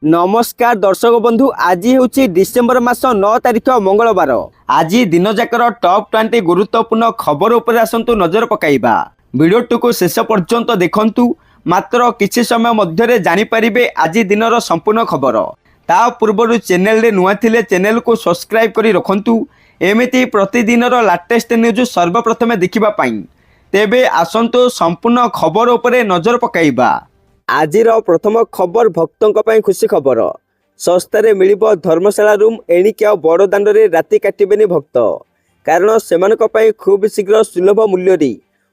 नमस्कार दर्शक बंधु, आज हूँ डिसेम्बर मास 9 तारिख मंगलवार। आज दिन जाकर टॉप 20 गुरुत्वपूर्ण खबर उपर आसतु नजर पकाइबा। वीडियो को शेष पर्यंत देखंतु। मात्र किछि समय मध्य जानिपारे आज दिनर संपूर्ण खबर। ता पूर्व चैनल रे नुआ थिले चैनल को सब्सक्राइब करी रखंतु। एमिति प्रतिदिनर लाटेस्ट न्यूज सर्वप्रथमे देखिबा पाई। तेबे आसंतु संपूर्ण खबर उपरे नजर पकाइबा। आजिर प्रथम खबर भक्तों ପାଇଁ खुशी खबर। सस्तारे मिलिबो धर्मशाला रूम। एणिके आ बड़ दांडरे राति काटिबेनी भक्त, कारण सेमानक ପାଇଁ खूब शीघ्र सुलभ मूल्य रे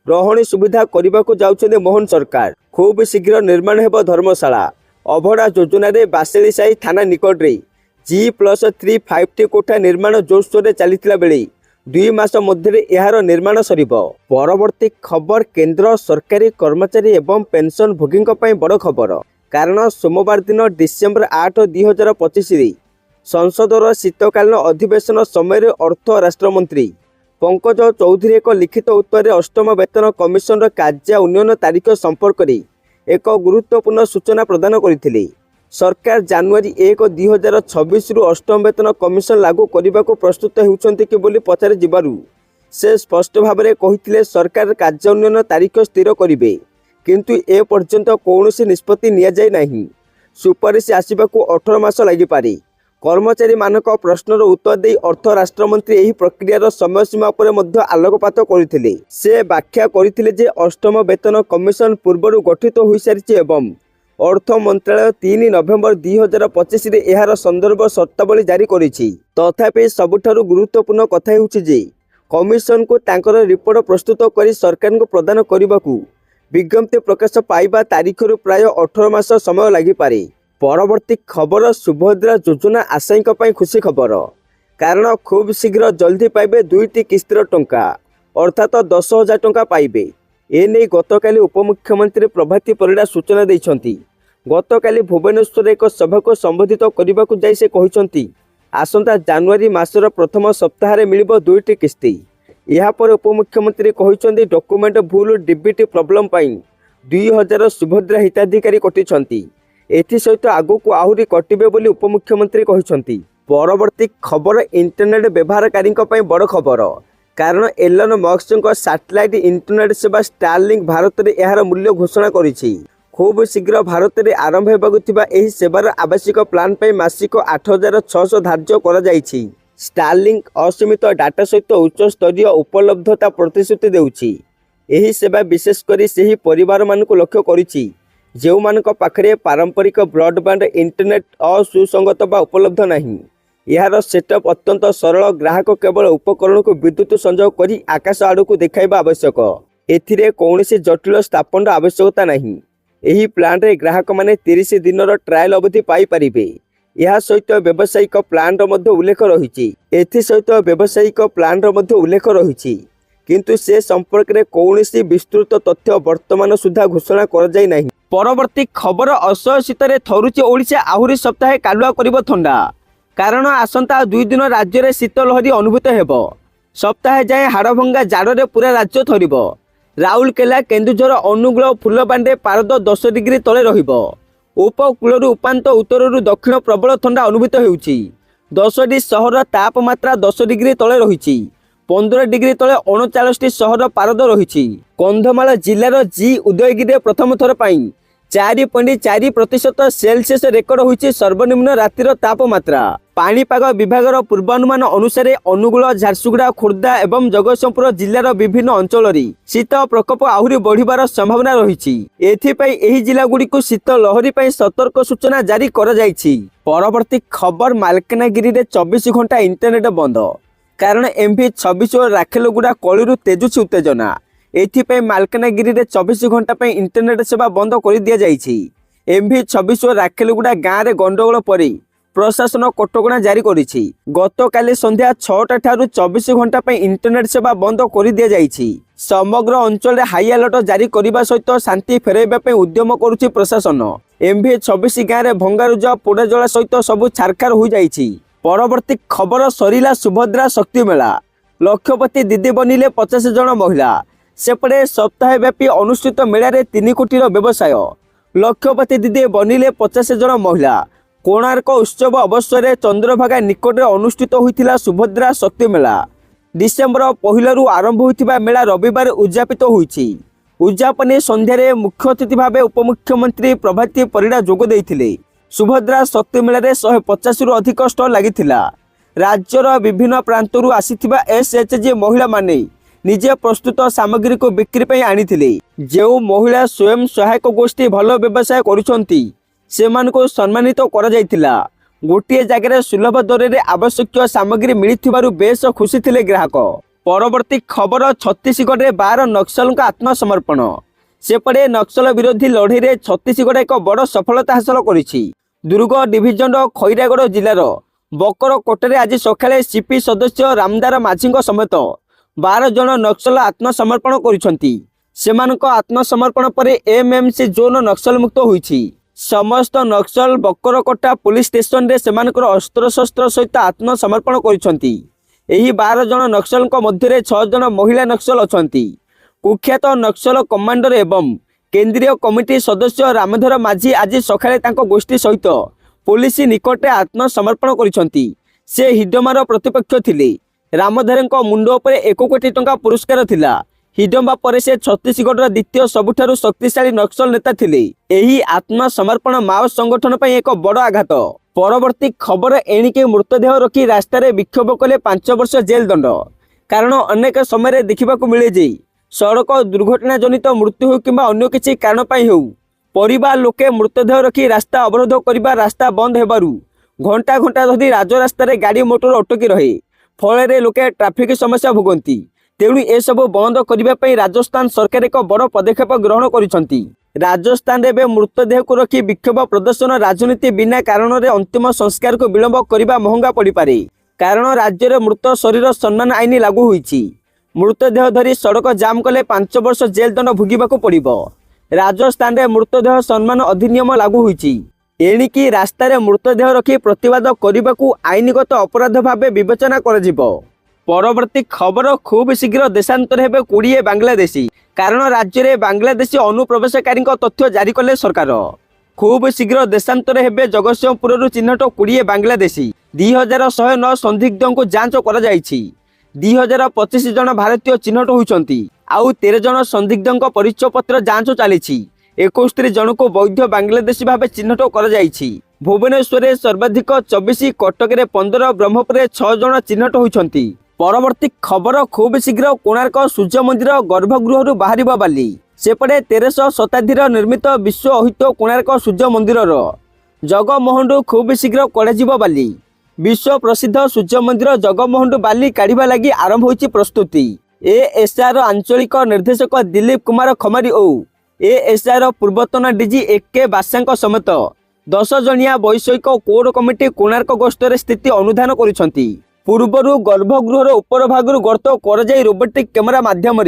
रहणी सुविधा करबाकू जाउछने मोहन सरकार। खूब शीघ्र निर्माण हेबो धर्मशाला। अभड़ा योजना रे बासेलीसाई थाना निकट रे G+3 5टी कोठा निर्माण जोरसोर चलीथिला बेले 2 मास मध्य यार निर्माण सरिबो। परवर्ती खबर केंद्र सरकारी कर्मचारी एवं पेंशन भोगी बड़ खबर, कारण सोमवार दिन डिसेम्बर 8, 2025 संसदर शीतकालीन अधिवेशन समय अर्थ राष्ट्रमंत्री पंकज चौधरी एक लिखित उत्तर अष्टम वेतन कमिशन कार्य उन्नयन तारीख संपर्क में एक गुरुत्वपूर्ण सूचना प्रदान करथिले। सरकार जनवरी 1, 2026 रु अष्टम वेतन कमिशन लागू करने को प्रस्तुत होउछन्ति कि बोली पचारे जिबारु से स्पष्ट भाव में कहिथिले सरकार कार्य उन्नयन तारीख स्थिर करिवे, किंतु ए पर्यंत कौनसी निष्पत्ति निया जाय नाही। सुपारिश आसिबाकू 18 मास लागि पारे। कर्मचारी मानक प्रश्नर उत्तर दे अर्थ राष्ट्रमंत्री एही प्रक्रियार समय सीमा पर मध्य आलोकपात करथिले। से व्याख्या करथिले जे अष्टम वेतन कमिशन पूर्व गठित हो सारिछि एवं अर्थ मंत्रालय 3 नवेम्बर 2025 रे एहार संदर्भ शर्तावली जारी करिछि। तथापि सबुठारु गुरुत्वपूर्ण कथा हेउछि जे कमिशन को तांकर रिपोर्ट प्रस्तुत करी सरकार को प्रदान करबाकू विज्ञप्ति प्रकाश पाइबा तारीखरु प्राय 18 मास समय लागि पारे। परवर्ती खबर सुभद्रा योजना आशायीक पई खुशी खबर, कारण खूब शीघ्र जल्दी पाइबे 2टी किस्तिर टंका अर्थात 10,000 टंका पाइबे। एने गतकाली उपमुख्यमंत्री प्रभाती परिडा सूचना दैछंती। गतकाली भुवनेश्वर एक सभा को संबोधित करने को जाई से कहिसंती आसंता जनवरी मासर प्रथम सप्ताह रे मिलिबो 2टी किस्ती। या पर उपमुख्यमंत्री कहिसंती डॉक्यूमेंट भूल डीबीटी प्रॉब्लम पई 2000 सुभद्रा हिताधिकारी कटिसंती। एथि सहित आगु को आहुरी कटिबे बोली उपमुख्यमंत्री कहिसंती। परवर्ती खबर इंटरनेट व्यवहारकारी पई बड़ खबर, कारण एलन मस्क सैटेलाइट इंटरनेट सेवा स्टारलिंक भारत में यार मूल्य घोषणा करिछि। खूब शीघ्र भारत में आरंभ होगा यह सेवार आवासिक प्लान पे मासिक 8,600 धार्य करा जाइछि। स्टारलिंक असीमित डाटा सहित उच्च स्तरीय उपलब्धता प्रतिश्रुति देउछि। यही सेवा विशेषकर से परिवार मान लक्ष्य करिछि जो मानक पाखरे पारंपरिक ब्रॉडबैंड इंटरनेट असुसंगत बा उपलब्ध नहीं। यार सेटअप अत्यंत सरल। ग्राहक केवल उपकरण को विद्युत संयोग करी आकाश आड़ को देखाइबा आवश्यक। एथिरे कौनसी जटिल स्थापन आवश्यकता नहीं। यही प्लान रे ग्राहक माने 30 दिनर ट्रायल अवधि पाई परिबे। यह सहित व्यावसायिक प्लान रो उल्लेख रही। एथि सहित व्यावसायिक प्लान रो उल्लेख रही, किंतु से संपर्क में कौनसी विस्तृत तथ्य वर्तमान सुधा घोषणा कर जाय नहीं। परवर्ती खबर असह्य शीतरे थरुची ओडिशा आहुरी सप्ताहे कालुआ करिबो ठंडा, कारण आसंता 2 दिन राज्य में शीत लहरी अनुभूत हेबो। सप्ताह जाए हाड़भंगा जाड़े पूरा राज्य थरिबो। राउरकेला, केन्दुझर, अनुगुल, फुलबांडे पारद 10 डिग्री तले रहिबो। उपकूलरू उपांत उत्तररू दक्षिण प्रबल ठंडा अनुभूत हेउछि। 10टी सहर तापमात्रा 10 डिग्री तले रहिछि। 15 डिग्री तले 39टी सहर पारद रहिछि। कंधमाल जिलार जी उदयगिरी प्रथम थर पाई 4.4% सेल्सियस रेकर्ड होइछि सर्वनिम्न रातिर तापमात्रा। पाणीपाग विभागर पूर्वानुमान अनुसार अनुगुल, झारसुगुड़ा, खोर्धा एवं जगतसिंहपुर जिलार विभिन्न अंचल शीत प्रकोप आहुरी बढ़िबार संभावना रही। एथिपाई एही जिला गुड़िक शीत लहरी पर सतर्क सूचना जारी करा जायछि। परवर्ती खबर मालकानगिरी रे 24 घंटा इंटरनेट बंद, कारण MV26 और राखेलगुड़ा कलिरु तेजुछि उत्तेजना। एथिपाई मालकानगिरी रे 24 घंटा पर इंटरनेट सेवा बंद कर दिया जायछि। MV26 और राखेलगुड़ा गाँव में गंडगोल पर प्रशासन कटकणा जारी करिछि। गतकाली संध्या 6टा ठारू 24 घंटा पर इंटरनेट सेवा बंद कर दिया जायछि। समग्र अंचल हाई अलर्ट जारी करने सहित शांति फेराइबा उद्यम करुछि प्रशासन। MV26 गाँव में भंगारुज पोड़ाजला सहित सबू छारखार हो जाइछि। परवर्ती खबर सरिला सुभद्रा शक्ति मेला। लक्षपति दीदी बनिले 50 जन महिला। सेपटे सप्ताह व्यापी अनुष्ठित मेला 3 कोटीर व्यवसाय। लक्षपति दीदी बनिले 50 जन महिला। कोणार्क उत्सव अवसर चंद्रभागा निकट में अनुष्ठित होता सुभद्रा शक्ति मेला। डिसेम्बर 1 आरंभ होता मेला रविवार उद्यापित होती। उद्यापन संध्यारे मुख्य अतिथि भाव उपमुख्यमंत्री प्रभाती परिड़ा जोग देइथिले। सुभद्रा शक्ति मेला 150 रु अधिक स्टल लागिथिला। राज्यर विभिन्न प्रांतरू आसीथिबा एसएचजी महिला माने निजे प्रस्तुत सामग्री को बिक्री पे आनिथिले। जो महिला स्वयं सहायक गोष्ठी भल व्यवसाय करुछंती सेमानको सम्मानित करा जायतिला। गोटे जगह सुलभ दर में आवश्यक सामग्री मिलिथिबारु बेस खुशी थिले ग्राहक। परवर्ती खबर छत्तीसगढ़ में 12 नक्सल आत्मसमर्पण। सेपटे नक्सल विरोधी लड़ई में छत्तीसगढ़ एक बड़ सफलता हासिल करिछि। दुर्ग डिविजन खैरागढ़ जिलार बकरकोटे आज सकाळे सीपी सदस्य रामदार माझी समेत 12 जन नक्सल आत्मसमर्पण करिसंती। सेमानक आत्मसमर्पण पर एमएमसी जोन नक्सल मुक्त होइछि। समस्त नक्सल बकरकोटा पुलिस स्टेशन रे सेमानकर अस्त्रशस्त्र सहित आत्मसमर्पण करिसंती। एही 12 जन नक्सल मध्य 6 जन महिला नक्सल अछंती। कुख्यात नक्सल कमांडर एवं केंद्रीय कमिटी सदस्य रामधर माझी आज सकाळे तांको गोष्ठी सहित पुलिस निकटे आत्मसमर्पण करिसंती। से हिडमार प्रतिपक्ष थिले। रामधरଙ୍କ मुंड उपरे 1 कोटी टंका पुरस्कार थिला। हिडम्बा पर से छत्तीसगढ़ द्वितीय सबुठारु शक्तिशाली नक्सल नेता थिले। एही आत्मसमर्पण माओ संगठन पर एक बड़ आघात। परवर्ती खबर एणिके मृतदेह रखी रास्तार विक्षोभ कले 5 वर्ष जेल दंड। कारण अनेक समय देखा मिले जे सड़क दुर्घटना जनित मृत्यु हो कि अन्य किसी कारण हो परिवार लोके मृतदेह रखी रास्ता अवरोध करने रास्ता बंद हेबारु घंटा घंटा धरी राजरास्तार गाड़ी मोटर अटकी रहे। फल लोके ट्राफिक समस्या भोगती। तेणु एसबू बंद करने राजस्थान सरकार एक बड़ पदक्षेप ग्रहण करिसंती। राजस्थान में मृतदेह को रखी विक्षोभ प्रदर्शन राजनीति बिना कारण में अंतिम संस्कार को विलंब करने महंगा पड़िपारे। कारण राज्य में मृत शरीर सम्मान आईन लागू होईछि। मृतदेह धरी सड़क जाम कले 5 वर्ष जेल दंड भोगिबाकू पड़िबो। राजस्थान में मृतदेह सम्मान अधिनियम लागू होईछि। एणिकी रास्तार मृतदेह रखी प्रतिवाद करने आईनगत अपराध भाव विवेचना कराजिबो। परवर्ती खबर खूब शीघ्र देशांतर हेबे 20 बांग्लादेशी। कारण राज्य में बांग्लादेशी अनुप्रवेशकारी तथ्य जारी कले सरकार। खूब शीघ्र देशांतर हेबे जगतसिंहपुर चिन्हट 20 बांग्लादेशी। 2109 संदिग्ध को जांच करा जायछि। 2025 जन भारतीय चिन्हट होइछंती। आउ 13 जन संदिग्ध परिचय पत्र जांच चली। 71 जन को वैध बांग्लादेशी भाव चिन्हट करा जायछि। भुवनेश्वर सर्वाधिक 24, कटक में 15, ब्रह्मपुर 6 जन चिन्हट होइछंती। परवर्ती खबर खूब शीघ्र कोणार्क सूर्य मंदिर गर्भगृह बाहर बाली। सेपटे 1300 शताब्दी निर्मित विश्व ऐतिह्य कोणार्क सूर्य मंदिर जगमोहन खूब शीघ्र कड़ा बाली। विश्व प्रसिद्ध सूर्य मंदिर जगमोहन बाली काढ़ा लगी आरंभ होइछि प्रस्तुति। एएसआर आंचलिक निर्देशक दिलीप कुमार खमारी ओ एएसआर पूर्वतन डीजी AK बासा समेत 10 जनिया वैषयिक कोर कमिटी कोणार्क गस्तर स्थिति अनुधान करिसंती। पूर्वरु गर्भगृहर उपर भागरु गर्त कर रोबोटिक कैमेरा माध्यम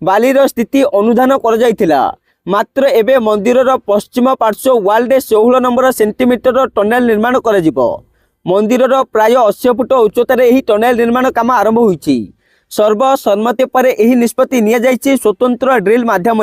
बालीर स्थिति अनुधान कर मात्र एबे मंदिरर पश्चिम पार्श्व वाल 16 नंबर सेंटीमीटर टनेल निर्माण कर मंदिरर प्राय 80 फुट उच्चतार एही टनेल निर्माण काम आरंभ होईछि। सर्वसम्मति पर एही निष्पत्ति निया जायछि। स्वतंत्र ड्रिल माध्यम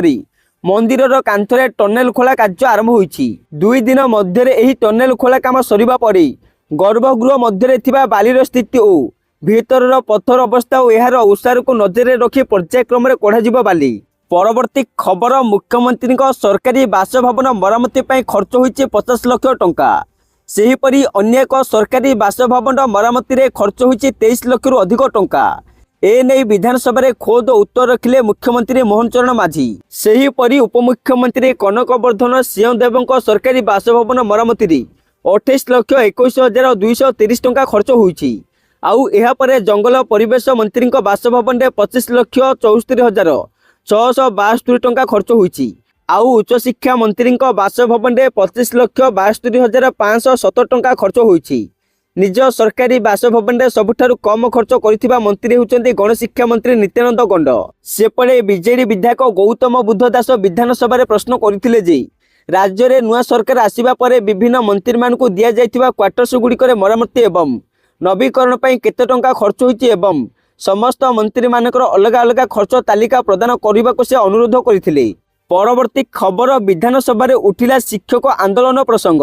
मंदिरर कांथरे टनेल खोला कार्य आरंभ होईछि। 2 दिन मध्य एही टनेल खोला काम सरिबा परे गर्भगृह मध्य थिबा बालीर स्थिति ओ भीतर पत्थर अवस्था और यार ओसार को नजर रखी पर्यायक्रम कढ़ा बाली। परवर्ती खबर मुख्यमंत्री सरकारी बासभवन मरामती खर्च होइछि 50 लाख टंका। सेहीपरि अन्य एक सरकारी बासभवन मरामती खर्च होइछि 23 लाख रु अधिक टंका। एने विधानसभा रे खोद उत्तर रखिले मुख्यमंत्री मोहन चरण माझी। सेहीपरि उपमुख्यमंत्री कनक वर्धन सिंहदेव सरकारी बासभवन मरामती 28,21,230 टंका खर्च होइछि। आउ एहा परे जंगल परिवेश मंत्री बासभवन रे 25,74,672 टंका खर्च होइछि। आउ उच्च शिक्षा मंत्री बासभवन रे 25,72,570 टंका खर्च होइछि। निज सरकारी बासभवन रे सबुठारु कम खर्च करिथिबा मंत्री होउचंती गणशिक्षा मंत्री नित्यानंद गंड। सेपटे बीजेडी विधायक गौतम बुद्ध दास विधानसभा रे प्रश्न करथिले जे राज्य में नुआ सरकार आसिबा परे विभिन्न मंत्री मानकु दिया जाइथिबा क्वार्टर्स गुड़िकर मरामती एवं नवीकरण पर केते टंका खर्च होइछि एवं समस्त मंत्री मानकर अलग अलग खर्च तालिका प्रदान करने को से अनुरोध करथिले। परवर्ती खबर विधानसभा रे उठिला शिक्षक आंदोलन प्रसंग।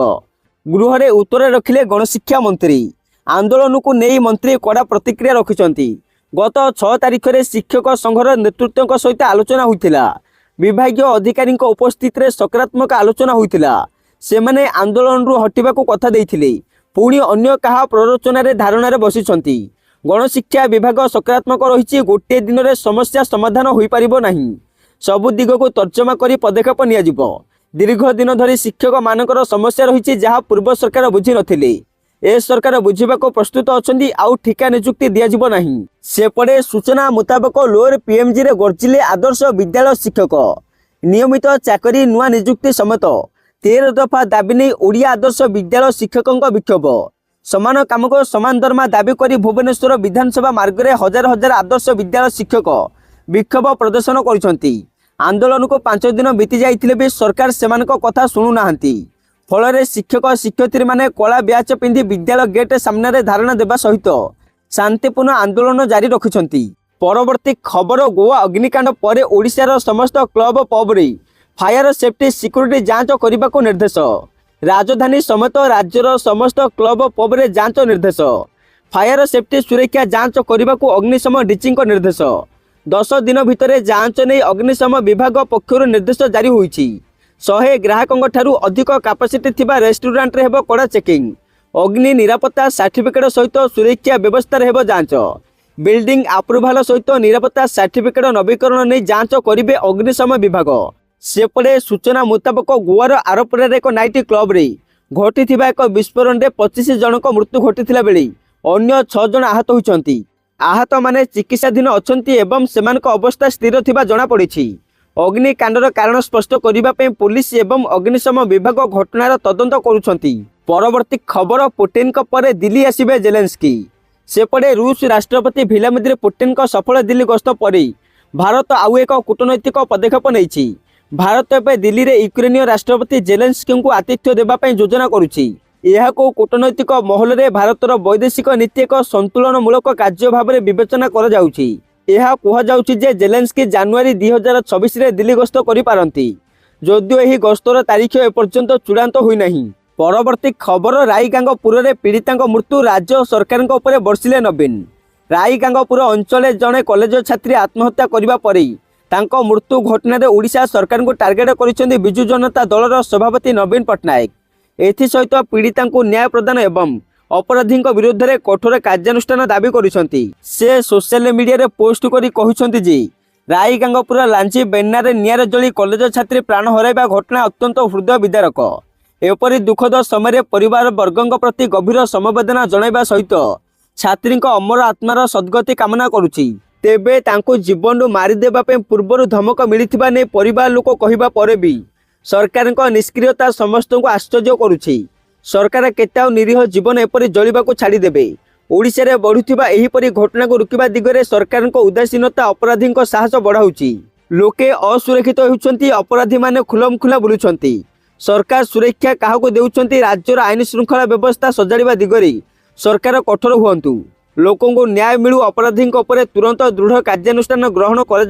गृह उत्तर रखिले गणशिक्षा मंत्री। आंदोलन को नहीं मंत्री कड़ा प्रतिक्रिया रखिंट। गत 6 तारिख में शिक्षक संघर नेतृत्व सहित आलोचना होता। विभाग अधिकारी उपस्थित में सकारात्मक आलोचना होता। सेमाने आंदोलन हटिबा कथा देइथिले, पुणी अन्य कहा प्ररोचन धारणा बसिछंती। गणशिक्षा विभाग सकारात्मक रही गोटे दिन में समस्या समाधान हो पारिबो नाही। सबु दिग को तर्जमा करी पदक्षेप नियाजिबो। दीर्घ दिन धरी शिक्षक मानकर समस्या रही जहाँ पूर्व सरकार बुझी नथिले। ए सरकार बुझा प्रस्तुत अच्छा आउ ठिका नियुक्ति दिज्व ना। सेपटे सूचना मुताबक लोअर पीएमजी रे गर्जिले आदर्श विद्यालय शिक्षक। नियमित चाकरी नुआ नियुक्ति समेत 13 दफा दाबी नहीं ओडिया आदर्श विद्यालय शिक्षकों विक्षोभ। समान काम को समान दरमा दाबी करी भुवनेश्वर विधानसभा मार्ग में हजार हजार आदर्श विद्यालय शिक्षक विक्षोभ प्रदर्शन करिसेंती। आंदोलन को 5 दिन बीती जाइथिले भी सरकार सेमानक कथा सुनु नाहंती। फल शिक्षक शिक्षयित्री माने कला ब्याच पिंधि विद्यालय गेट सामने धारणा देवा सहित शांतिपूर्ण आंदोलन जारी रखिछंती। परवर्ती खबर गोवा अग्निकांड पर ओडिशार समस्त क्लब पब रे फायर सेफ्टी सिक्योरिटी जांच करने को निर्देश। राजधानी समेत राज्यर समस्त क्लब पब रे जांच निर्देश। फायर सेफ्टी सुरक्षा जांच करने को अग्निशम डीसी निर्देश। 10 दिन भितर जांच नहीं अग्निशम विभाग पक्षर निर्देश जारी होईछि। 100 ग्राहकों ठारू अधिक कैपेसिटी थिबा रेस्टोरेंट रे हेबो कड़ा चेकिंग। अग्नि निरापत्ता सर्टिफिकेट सहित सुरक्षा व्यवस्था रे हेबो जांच। बिल्डिंग अप्रूवाल सहित निरापत्ता सर्टिफिकेट नवीकरण नहीं जांच करिवे अग्निशम विभाग। सेपटे सूचना मुताबक गोवार आरपड़ार एक नाइट क्लब रे घटी एक विस्फोरण में 25 जनक मृत्यु घटी बेले अन्य 6 जन आहत होती। आहत माने चिकित्साधीन अच्छी एवं सेमानक अवस्था स्थिर थिबा जଣା पड़ी। अग्निकांडर कारण स्पष्ट करने पुलिस एवं अग्निशम विभाग घटनार तदंत करुछंती। परवर्ती खबर पुटिन पर दिल्ली आसिबे जेलेंस्की। सेपटे रूस राष्ट्रपति व्लादिमीर पुटिन सफल दिल्ली गस्त पर भारत आउ एक कूटनैतिक पदक्षेप नहीं। भारत एवं दिल्ली में यूक्रेनीय राष्ट्रपति जेलेंस्की को आतिथ्य देवाई योजना करुच्ची। यह कूटनैतिक महल में भारतर वैदेशिक नीति एक संतुलनमूलक कार्य भाव में विवेचना कहुचे जे जेलेंस्की जनवरी 2026 रे दिल्ली गस्त करिपारंती। जदिओ यह गस्तर तारीख एपर्यंत चूड़ांत होईना। परवर्ती खबर राईगांगपुर में पीड़िता मृत्यु राज्य सरकार बर्षिले नवीन। राईगांगपुर अंचल जड़े कॉलेज छात्री आत्महत्या करने पर तांको मृत्यु घटना ओडिशा सरकार को टार्गेट करिसेंती बिजु जनता दलर सभापति नवीन पट्टनायक। एसहित पीड़िता को न्याय प्रदान एवं अपराधी विरुद्ध में कठोर कार्यानुष्ठान दाबी करिसेंती। से सोशल मीडिया रे पोस्ट करी कहिसेंती जे राईगांगपुर लांची बेन्नारे निआर जली कॉलेज छात्री प्राण हराइबा घटना अत्यंत हृदय विदारक। एपरी दुखद समय परिवार वर्गों प्रति गभीर समवेदना जणाइबा सहित छात्री अमर आत्मार सद्गति कामना करुछि। तेबे तांको जीवन मारिदेवा पूर्व धमक मिलिथिबा ने परिवार लोक कहिबा परे भी सरकार निष्क्रियता समस्त को आश्चर्य करुछि। सरकार केते निरीह जीवन एपरी जलिबाको छाड़ीदेवे। ओडिशा रे बढ़ुथिबा एहिपरि घटना को रुकिबा दिगरे सरकार उदासीनता अपराधी साहस बढ़ाउछि। लोके असुरक्षित होउछंती, अपराधी माने खुलम खुला बुलुछंती। सरकार सुरक्षा काहाको देउछंती। राज्यर आईन श्रृंखला व्यवस्था सजाड़िबा दिगरे सरकार कठोर हुअन्तु। लोकों को न्याय मिलू, अपराधी तुरंत दृढ़ कार्यानुष्ठान ग्रहण कर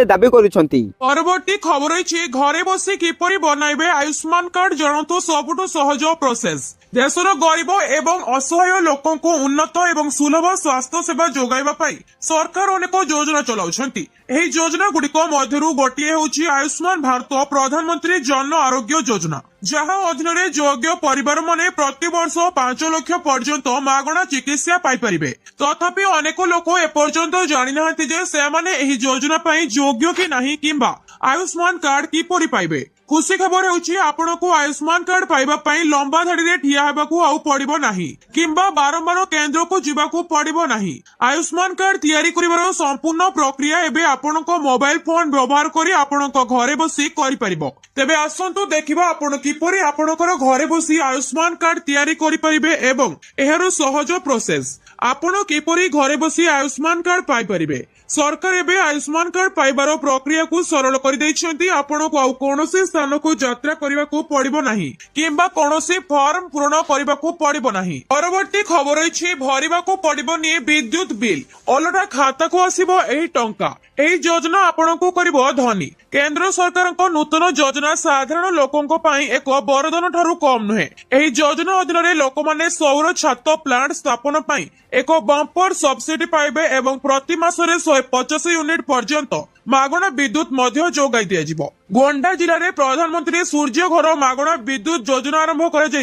दाबी करुछंती। परवर्ती खबर अछि घरे बसी किपरि बनाइबे आयुष्मान कार्ड जनतो सबुठो सहज प्रोसेस। देशर गरीब एवं असहाय लोकों को उन्नत एवं सुलभ स्वास्थ्य सेवा जोगाइबा पाई सरकार अनेक योजना चलाउछंती। एही योजना गुड़िक मध्यरु गोटिए होछि आयुष्मान भारत प्रधानमंत्री जन आरोग्य योजना, जहाँ अधीन योग्य परिवार माने प्रति वर्ष 5 लाख पर्यंत मागणा चिकित्सा पाई परिबे। तथापि अनेक लोक एपर्यंत जानि नाहंती जे सेमाने एही योजना पाई योग्य कि नाही किंबा आयुष्मान कार्ड किपरि पाइबे। खुशी खबर होछि आपनको आयुष्मान कार्ड पाइबा पाई लंबा धाड़ी रे ठिया हेबाकू आउ पड़िबो नाही किंबा बारंबार केंद्र को जिबाकू पड़िबो नाही। आयुष्मान कार्ड तैयारी करिवार संपूर्ण प्रक्रिया एबे आपनको मोबाइल फोन व्यवहार करी आपनको घरे बसी करि परिबो। तेबे आसंतु देखिबा आपण किपरि आपनकर घरे बसी आयुष्मान कार्ड तैयारी करि परिबे एवं एहरो सहज प्रोसेस। आपण किपरि घरे बसी आयुष्मान कार्ड पाई परिबे। सरकार एबे आयुष्मान कार्ड पाइबार प्रक्रिया को सरल कर देइछन्ती। आपनको आउ कोनोसी स्थान को यात्रा करबा को पड़िबो नाही किंबा कोनोसी फॉर्म पूर्ण करबा को पड़िबो नाही। परवर्ती खबर अछि भरिबा को पड़िबो नि विद्युत बिल ओलटा खाता को आसीबो एही टंका। एही योजना आपनको करिबो धनी। केंद्र सरकार नूतन योजना साधारण लोकों पाई एक वरदान ठारू कम नुहे। एही योजना अधीन रे लोकमाने सौर छात प्लांट स्थापन पाई एक बंपर सब्सिडी पाइबे एवं प्रति मासरे 150 यूनिट पर्यंत मागणा विद्युत मध्य जोगाई दियाजिबो। गोंडा जिले में प्रधानमंत्री सूर्य घर मागणा विद्युत योजना आरंभ कर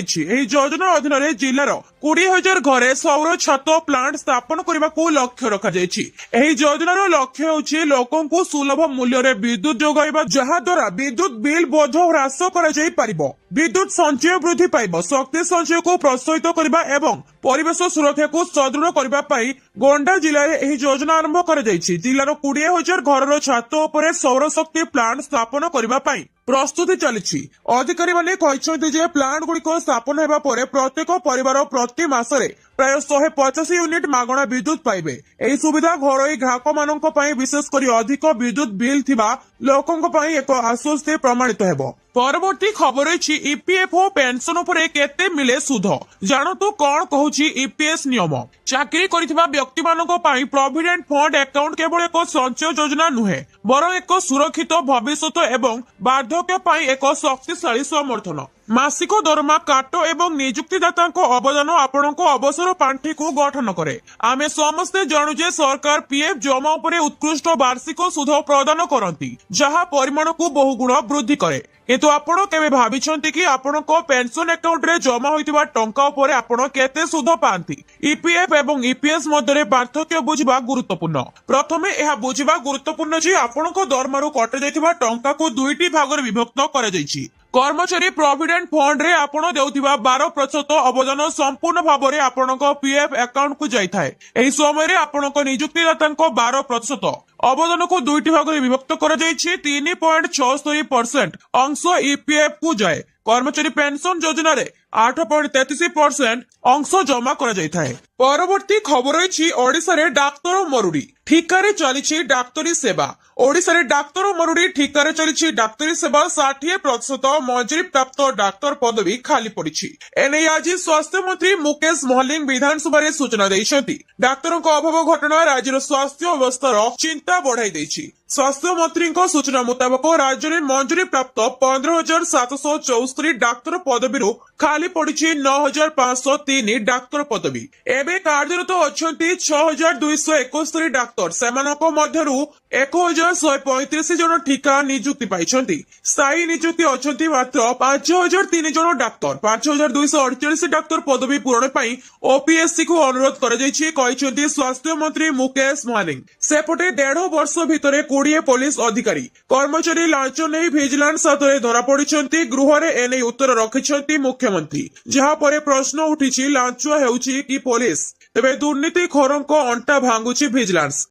योजना अधीन रे जिलार 20,000 घरे सौर छात प्लांट स्थापन करने को लक्ष्य रखा योजनार लक्ष्य होछि लोकों को सुलभ मूल्य रे विद्युत जोगाइबा जहा द्वारा विद्युत बिल बोझ ह्रास कर विद्युत संचय वृद्धि पाइब शक्ति संचय को प्रोत्साहित करबा एवं परिवेश सुरक्षा को सुदृढ़ करबा पाई गोंडा जिले में यह योजना आरंभ कर जिलार 20,000 घर छात उपर सौर शक्ति प्लांट स्थापन करबा पाई प्रस्तुति चली। अधिकारी माने कहते जे प्लांट गुड़िक स्थापन होगा पर प्रत्येक परिवार प्रति मासरे प्राय 150 यूनिट मागणा विद्युत पाइबे। एही सुविधा घरोई ग्राहक मानक पई विशेषकर अधिक विद्युत बिल थिबा लोकंक पई एक आश्वस्ति प्रमाणित हेबो। परवर्ती खबर अछि ईपीएफओ पेंशन उपरे केते मिले सुध जानतु कोन कहूछि ईपीएस नियम। चाकरी करिथिबा व्यक्ति मानक पई प्रोविडेंट फंड अकाउंट केवल एक संचय योजना नुहे बरं एक सुरक्षित भविष्य एवं वार्धक्य पई एक शक्तिशाली समर्थन। मासिक दरमा काट एवं नियुक्तिदाता अवदान आपणको अवसर पांठी को गठन करे। आमे समस्ते जानू जे सरकार पीएफ जमा उपरे उत्कृष्ट वार्षिक सुध प्रदान करती जहा परिमाण को बहुगुण वृद्धि करे। किंतु आपण केबे भाबिछंती कि आपणको पेंशन अकाउंट रे जमा होइतिबा टंका उपरे आपण केते सुध पांती। ईपीएफ एवं ईपीएस मध्यरे पार्थक्य बुझिबा गुरुत्वपूर्ण। प्रथमे एहा बुझिबा गुरुत्वपूर्ण जे आपणको दरमारु कटि जाइतिबा टंका को दुईटी भागरे विभक्त करा जाइछि। कर्मचारी प्रोविडेंट फंड रे आपण देउथिबा 12% अवदान संपूर्ण भाव में आपणको पीएफ अकाउंट को जाई थाए। एही समय रे आपणको नियुक्तिदातांको 12% अवदान को दुईटी भाग में विभक्त करा जाइछि। 3.76% अंश ईपीएफ को जाए। कर्मचारी पेंशन योजना रे 8.33% अंश जमा करा जाई थाए। परवर्ती खबर अछि ओडिसा रे डाक्तर मरुडी ठिकारे चलीछि डाक्तरी सेवा। ओडिसा रे डाक्तर मरुडी ठिकारे चलीछि डाक्तरी सेवा 60% मंजूरी प्राप्त डाक्तर पदवी खाली पड़िछि। एने आज स्वास्थ्य मंत्री मुकेश महलिंग विधानसभा रे सूचना दैछन्ति। डाक्तरों को अभाव घटना राज्यर स्वास्थ्य अवस्थार चिंता बढ़ाई दैछि। स्वास्थ्य मंत्री सूचना मुताबक राज्य में मंजूरी प्राप्त 15,774 डाक्तर पदवी खाली पड़ी 9,503 डाक्तर पदवी। एवं कार्यरत अच्छा 6,271 डाक्तर सेमानक मध्यरु 1,135 जन ठिका नियुक्ति पाइछन्ति। स्थायी नियुक्ति अच्छा मात्र 5,003 जन डाक्तर। 5,248 डाक्तर पदवी पूरण पाई ओपीएससी को अनुरोध कर स्वास्थ्य मंत्री मुकेश महलिंग। सेपटे 1.5 वर्ष भितर 20 पुलिस अधिकारी कर्मचारी लांच नहीं विजिलेंस हाथ में धरा पड़ी। गृह में एने उत्तर रखिछन्ति मुख्यमंत्री जहाँ पर प्रश्न उठी लांच हेउछि कि पुलिस तेबे दुर्नीति खोरों अंटा भांगुछि विजिलेंस।